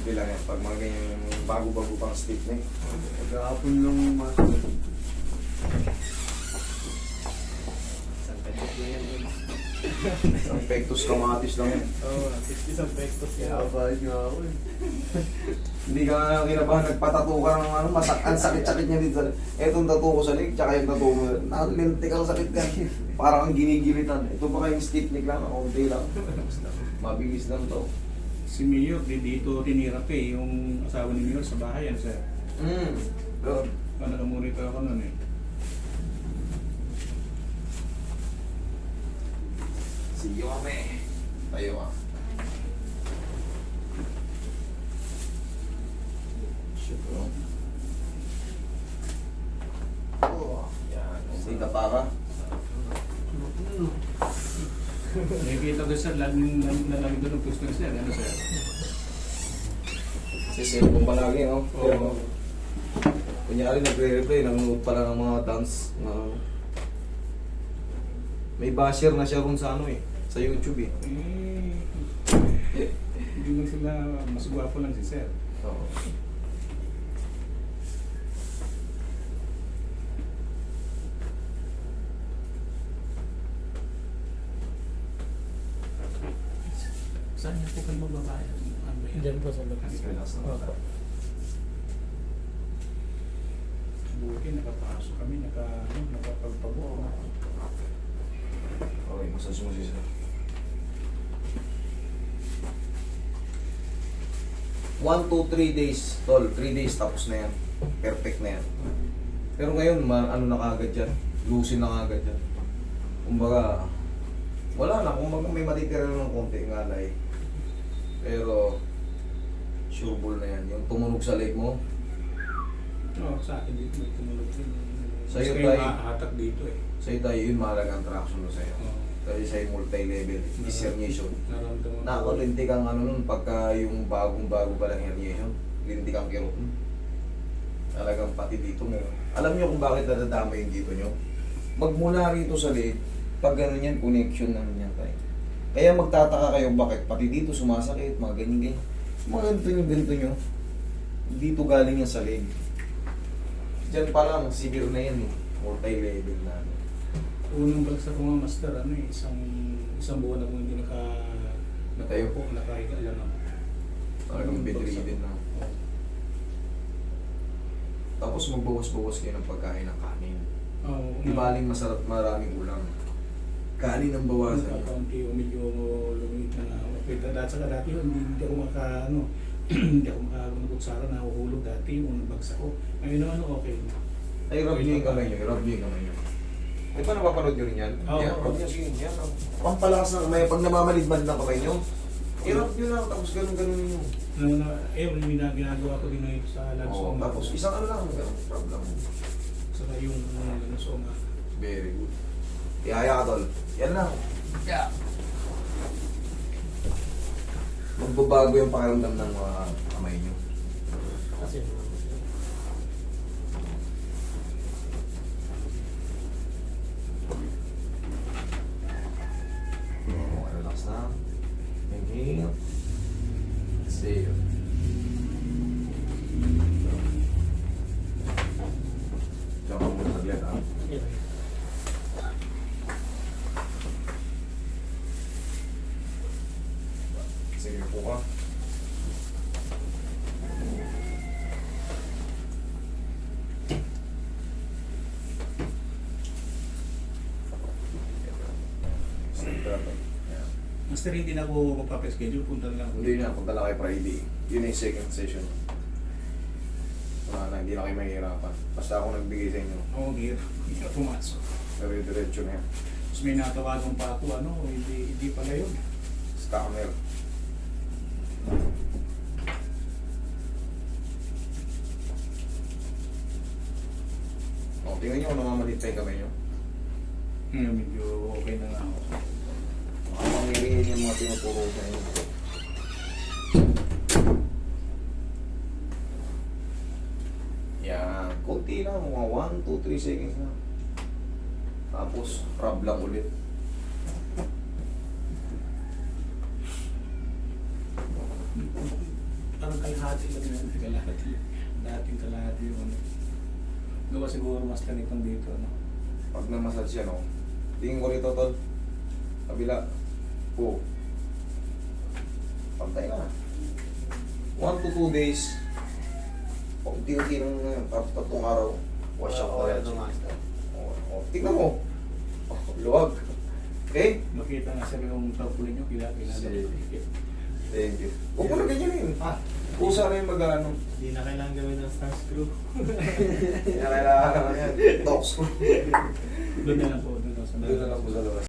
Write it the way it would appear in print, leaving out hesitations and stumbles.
simple lang yan. Pag mga ganyan bago-bago pang stiff neck. Maghapon lang master. Isang pectus lang yan. Ang pectus kamatis lang yan. Oo, isang pectus yan. Kakabahan nga ako eh. Hindi ka nga kinabahan, nagpatato ka ng ano, ang sakit-sakit niya dito. Etong tattoo ko sa leg, tsaka yung tattoo mo, nalintikal sakit ka. Parang ang ginigilitan. Ito pa kayong stiff neck lang, konti lang. Mabilis lang to. Si Mayor, dito tinirap eh, yung asawa ni Mayor sa bahay, ano sir? Pero, Naka-monitor ako nun eh. see you kami. Tayo ka. Shit, bro. Oh, yan. Stay ka pa ka. Nakikita ko sir, laging nalamig doon ng pwesto ni sir, ano sir? Kasi cellphone palagi, no? Oo. Pero, kunyari nagre-replay, nanonood pala ng mga dance. May basher na siya ron sa ano eh, sa YouTube eh. Hindi lang sila, mas gwapo lang si sir. Oo. Saan niya po kayo magbabayad? Ano ba yan? Diyan po sa labas. Relax na Opo. Buti, nakapasok kami, nakapagpabo. Okay, massage mo siya. 1 to 3 days, tol. 3 days tapos na yan. Perfect na yan. Pero ngayon, ano na kagad yan? Lusin na kagad yan. Kumbaga, wala na. Kumbaga may matitira na ng konti nga na eh. Pero, sure ball na yan. Yung tumunog sa leg mo, No, sa akin dito may tumulog din. Sa'yo, Mas kayo tayo. mahatak dito eh. sa'yo tayo yun, mahalagang traction mo sa'yo. Oo. Kasi sa'yo multi-level, is herniation. Naramdaman ko. Nako, lintik ang ano nun, pagka yung bagong-bago pa lang herniation, lintik ang kirot nun. Talagang pati dito meron. Alam nyo kung bakit nadadama yung dito nyo? Magmula rito sa leeg, pag gano'n yan, connection naman yan tayo. Kaya magtataka kayo bakit pati dito sumasakit, mga ganyan-ganyan. Mga ganito nyo, dito galing yan sa leeg. Diyan pa lang, severe na yan eh. Multi-level na. Unang bagsak ko nga master, ano eh, isang buwan na kung hindi Natayo. po, nakahiga lang ako. Talagang bedridden na. Oo. Tapos magbawas-bawas kayo ng pagkain ng kanin. Oo. Di baling masarap maraming ulam. Kanin ang bawasan. Kaunti o medyo lumit na ako. Pero dati hindi ako hindi ako makakutsara na nahuhulog dati yung bagsak ko. Ngayon naman okay na. Ay, rub nyo yung kamay nyo. Rub nyo yung kamay nyo. Di ba napapanood nyo rin yan? Oo. Yan, rub nyo sige. Yan. Pampalakas ng kamay. Pag namamalidbad ng kamay nyo, i-rub nyo lang. Tapos ganun-ganun nyo. Yung ginagawa ko din na ito sa lags Oo, tapos isang ano lang. Ganun. Rub lang. Saka yung soma. Very good. Ihaya ka, tol. Yan lang. Yeah. Magbabago yung pakiramdam ng mga kamay nyo. Kasi Okay, relax na. Inhale. Exhale. Diyan ka muna saglit, ha? yun. Sige po ka. Master, hindi na ako magpapaschedule, punta na lang ako. Hindi na, punta lang kayo Friday. Yun na yung second session. Wala na, hindi na kayo mahihirapan. Basta ako nagbigay sa inyo. Oo, hindi na pumasok. Pero yung diretso na yan. Tapos may natawagan pa ako, hindi pala yun. Scammer. O, tingnan nyo kung namamalit pa yung kamay nyo. Medyo okay na nga ako. Baka mamiliin yung mga tinuturo sa inyo. Yan. Kunti lang, mga 1, 2, 3 seconds na. Tapos, rub lang ulit. parang kalahati lang yun. Kalahati. Dating kalahati yung ano. Gawa siguro mas kanitong dito, ano. Pag na-massage yan, oh. Tingin ko rito, tol. Kabila. Po. Pantay ka na. 1 to 2 days. Unti-unti ng tatlong araw. Wash out na yan. Tingnan mo. Oh, luwag. Okay? Makita nga sa yung tarpaulin nyo, kila. Thank you. Huwag mo na ganyan yun. Kusa na yung mag-ano. Hindi na kailangan gawin ng star screw. Kailangan yan. Talks ko. Doon na lang po, doon na sa Doon na lang po sa labas.